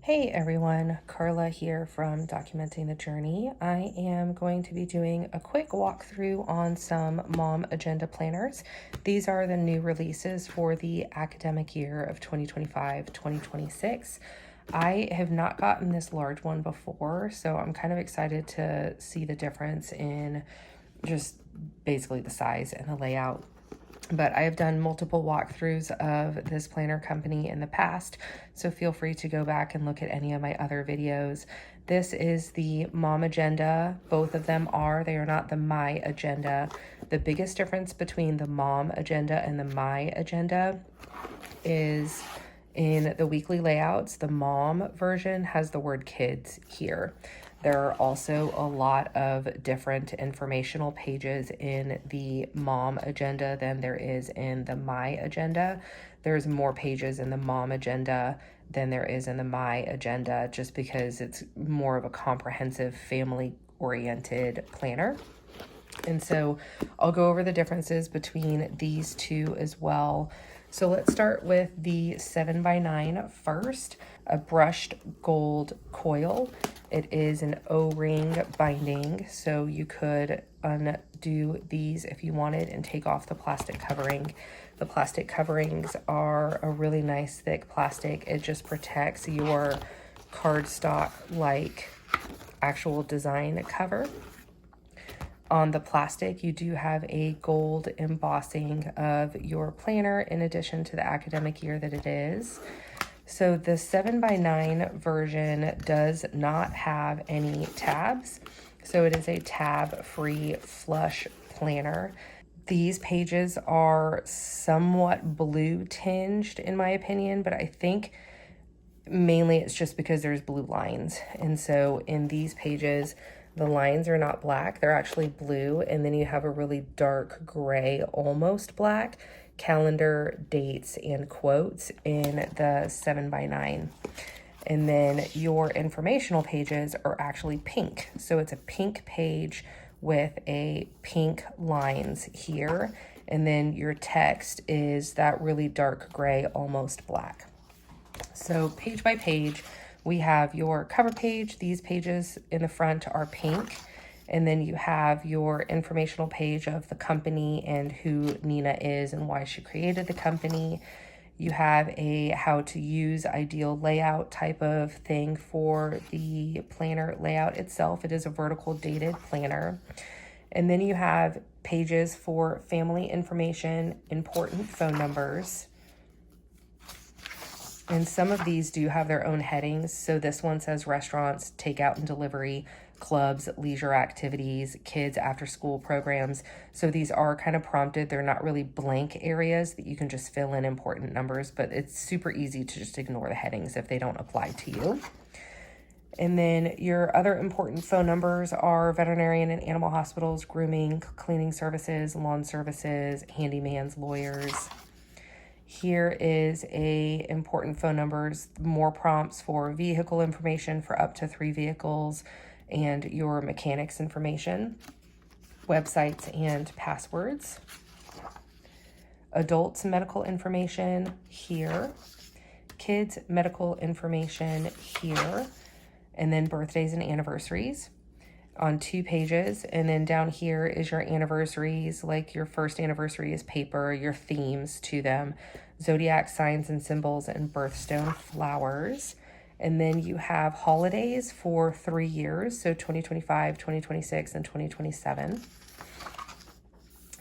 Hey everyone, Carla here from Documenting the Journey. I am going to be doing a quick walkthrough on some Mom Agenda planners. These are the new releases for the academic year of 2025-2026. I have not gotten this large one before, so I'm kind of excited to see the difference in just basically the size and the layout. But I have done multiple walkthroughs of this planner company in the past, so feel free to go back and look at any of my other videos. This is the Mom Agenda. Both of them they are not the My Agenda. The biggest difference between the Mom Agenda and the My Agenda is in the weekly layouts. The Mom version has the word kids here. There are also a lot of different informational pages in the Mom Agenda than there is in the My Agenda. There's more pages in the Mom Agenda than there is in the My Agenda, just because it's more of a comprehensive family-oriented planner. And so I'll go over the differences between these two as well. So let's start with the 7x9 first, a brushed gold coil. It is an O-ring binding, so you could undo these if you wanted and take off the plastic covering. The plastic coverings are a really nice thick plastic. It just protects your cardstock-like actual design cover. On the plastic, you do have a gold embossing of your planner in addition to the academic year that it is. So the 7x9 version does not have any tabs. So it is a tab-free flush planner. These pages are somewhat blue tinged in my opinion, but I think mainly it's just because there's blue lines. And so in these pages, the lines are not black, they're actually blue, and then you have a really dark gray, almost black, calendar, dates, and quotes in the 7x9. And then your informational pages are actually pink. So it's a pink page with a pink lines here, and then your text is that really dark gray, almost black. So page by page, we have your cover page. These pages in the front are pink. And then you have your informational page of the company and who Nina is and why she created the company. You have a how to use ideal layout type of thing for the planner layout itself. It is a vertical dated planner. And then you have pages for family information, important phone numbers. And some of these do have their own headings. So this one says restaurants, takeout and delivery, clubs, leisure activities, kids after school programs. So these are kind of prompted. They're not really blank areas that you can just fill in important numbers, but it's super easy to just ignore the headings if they don't apply to you. And then your other important phone numbers are veterinarian and animal hospitals, grooming, cleaning services, lawn services, handymans, lawyers. Here is a important phone numbers, more prompts for vehicle information for up to 3 vehicles, and your mechanics information, websites and passwords. Adults medical information here, kids medical information here, and then birthdays and anniversaries on 2 pages. And then down here is your anniversaries, like your first anniversary is paper, your themes to them, zodiac signs and symbols, and birthstone flowers. And then you have holidays for 3 years, so 2025, 2026, and 2027.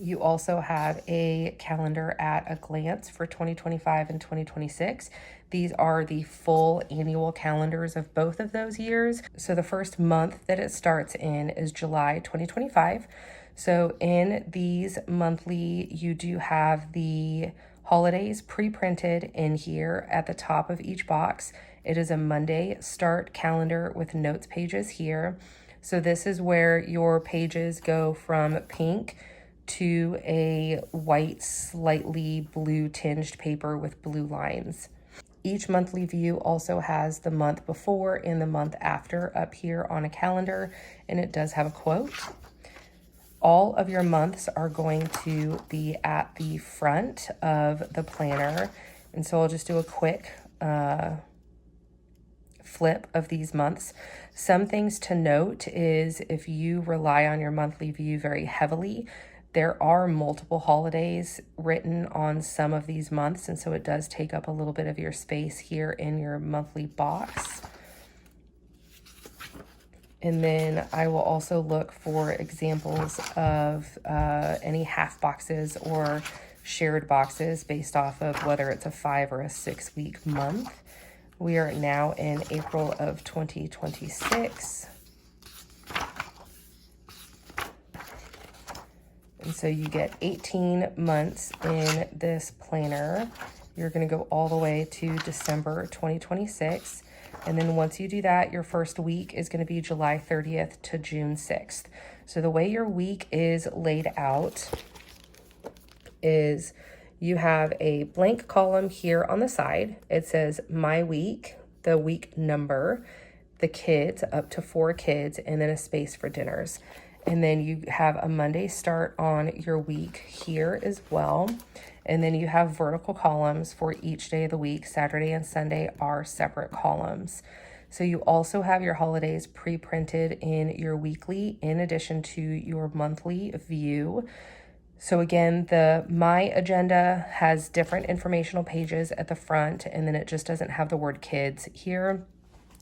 You also have a calendar at a glance for 2025 and 2026. These are the full annual calendars of both of those years. So the first month that it starts in is July 2025. So in these monthly, you do have the holidays pre-printed in here at the top of each box. It is a Monday start calendar with notes pages here. So this is where your pages go from pink to a white, slightly blue tinged paper with blue lines. Each monthly view also has the month before and the month after up here on a calendar, and it does have a quote. All of your months are going to be at the front of the planner, and so I'll just do a quick flip of these months. Some things to note is if you rely on your monthly view very heavily, there are multiple holidays written on some of these months, and so it does take up a little bit of your space here in your monthly box. And then I will also look for examples of any half boxes or shared boxes based off of whether it's a 5 or a 6 week month. We are now in April of 2026. And so you get 18 months in this planner. You're going to go all the way to December 2026. And then once you do that, your first week is going to be July 30th to June 6th. So the way your week is laid out is you have a blank column here on the side. It says my week, the week number, the kids, up to 4 kids, and then a space for dinners. And then you have a Monday start on your week here as well. And then you have vertical columns for each day of the week. Saturday and Sunday are separate columns. So you also have your holidays pre-printed in your weekly in addition to your monthly view. So again, the My Agenda has different informational pages at the front, and then it just doesn't have the word kids here.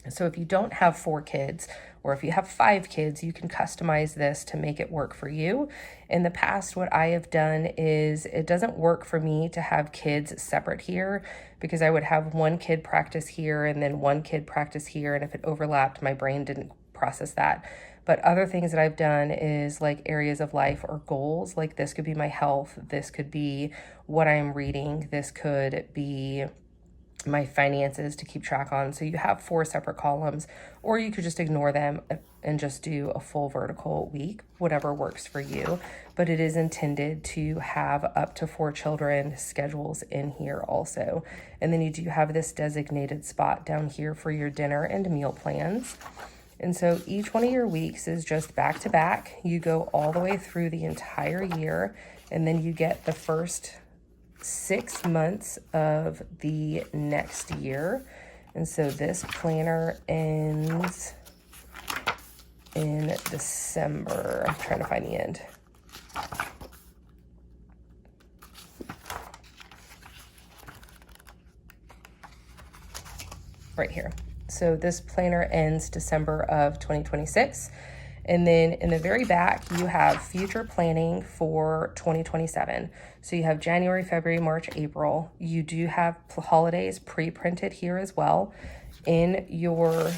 So if you don't have 4 kids, or if you have 5 kids, you can customize this to make it work for you. In the past, what I have done is it doesn't work for me to have kids separate here because I would have one kid practice here and then one kid practice here. And if it overlapped, my brain didn't process that. But other things that I've done is like areas of life or goals, like this could be my health, this could be what I am reading, this could be my finances to keep track on. So you have 4 separate columns, or you could just ignore them and just do a full vertical week, whatever works for you. But it is intended to have up to 4 children schedules in here also. And then you do have this designated spot down here for your dinner and meal plans. And so each one of your weeks is just back to back. You go all the way through the entire year, and then you get the first 6 months of the next year. And so this planner ends in December. I'm trying to find the end. Right here. So this planner ends December of 2026. And then in the very back, you have future planning for 2027. So you have January, February, March, April. You do have holidays pre-printed here as well. In your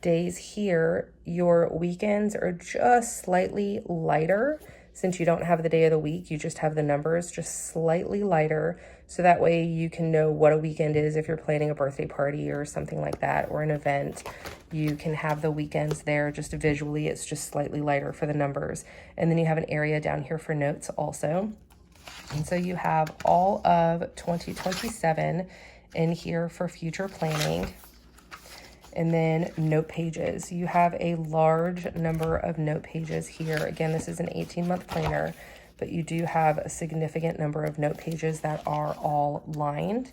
days here, your weekends are just slightly lighter. Since you don't have the day of the week, you just have the numbers just slightly lighter. So that way you can know what a weekend is if you're planning a birthday party or something like that, or an event. You can have the weekends there just visually. It's just slightly lighter for the numbers. And then you have an area down here for notes also. And so you have all of 2027 in here for future planning. And then note pages. You have a large number of note pages here. Again, this is an 18-month planner, but you do have a significant number of note pages that are all lined.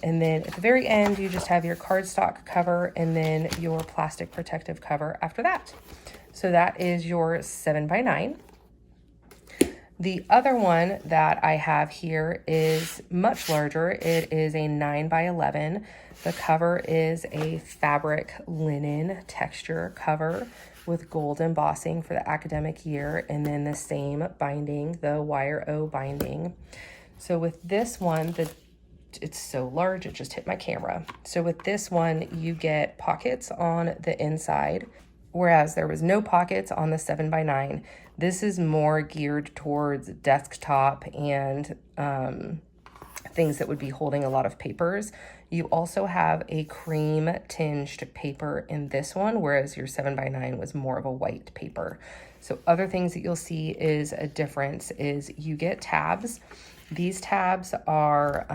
And then at the very end, you just have your cardstock cover and then your plastic protective cover after that. So that is your 7x9. The other one that I have here is much larger. It is a 9x11. The cover is a fabric linen texture cover with gold embossing for the academic year, and then the same binding, the wire O binding. So with this one, it's so large, it just hit my camera. So with this one, you get pockets on the inside, whereas there was no pockets on the 7x9. This is more geared towards desktop and things that would be holding a lot of papers. You also have a cream tinged paper in this one, whereas your 7x9 was more of a white paper. So other things that you'll see is a difference is you get tabs. These tabs are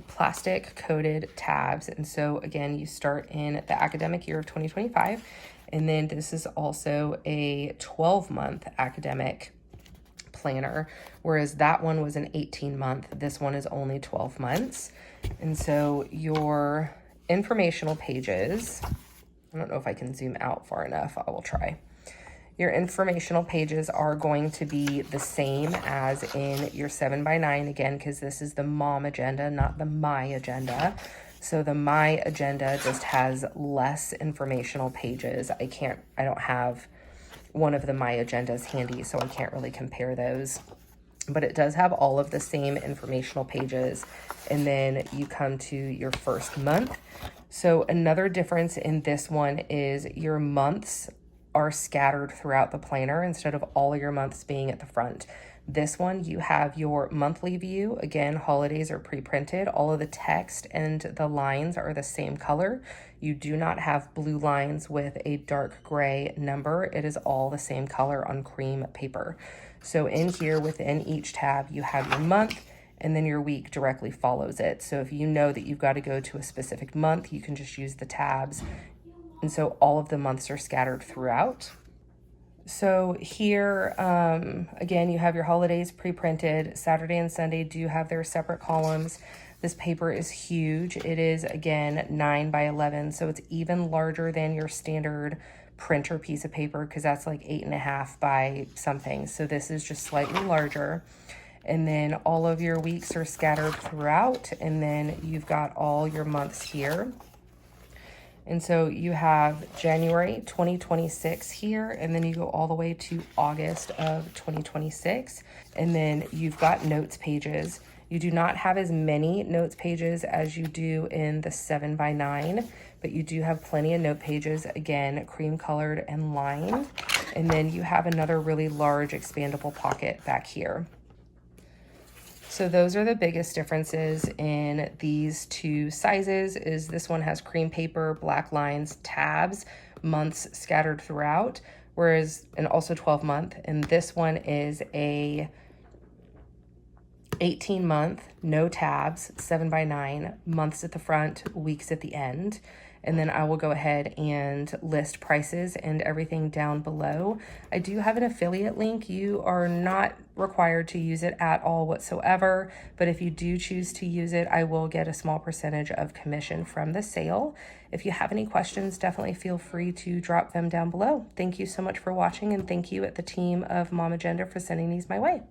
plastic coated tabs. And so again, you start in the academic year of 2025. And then this is also a 12-month academic planner, whereas that one was an 18-month. This one is only 12 months. And so your informational pages, I don't know if I can zoom out far enough. I will try. Your informational pages are going to be the same as in your 7x9, again, because this is the Mom Agenda, not the My Agenda. So the My Agenda just has less informational pages. I don't have one of the My Agendas handy, so I can't really compare those. But it does have all of the same informational pages. And then you come to your first month. So another difference in this one is your months are scattered throughout the planner instead of all of your months being at the front. This one, you have your monthly view. Again, holidays are pre-printed. All of the text and the lines are the same color. You do not have blue lines with a dark gray number. It is all the same color on cream paper. So in here within each tab, you have your month, and then your week directly follows it. So if you know that you've got to go to a specific month, you can just use the tabs. And so all of the months are scattered throughout. So here, again, you have your holidays pre-printed. Saturday and Sunday do have their separate columns. This paper is huge. It is, again, 9x11, so it's even larger than your standard printer piece of paper, because that's like 8.5 by something. So this is just slightly larger. And then all of your weeks are scattered throughout, and then you've got all your months here. And so you have January 2026 here, and then you go all the way to August of 2026. And then you've got notes pages. You do not have as many notes pages as you do in the 7x9, but you do have plenty of note pages, again, cream colored and lined. And then you have another really large expandable pocket back here. So those are the biggest differences in these two sizes. Is this one has cream paper, black lines, tabs, months scattered throughout, whereas, and also 12-month, and this one is a 18-month, no tabs, 7x9, months at the front, weeks at the end. And then I will go ahead and list prices and everything down below. I do have an affiliate link. You are not required to use it at all whatsoever, but if you do choose to use it, I will get a small percentage of commission from the sale. If you have any questions, definitely feel free to drop them down below. Thank you so much for watching, and thank you at the team of MomAgenda for sending these my way.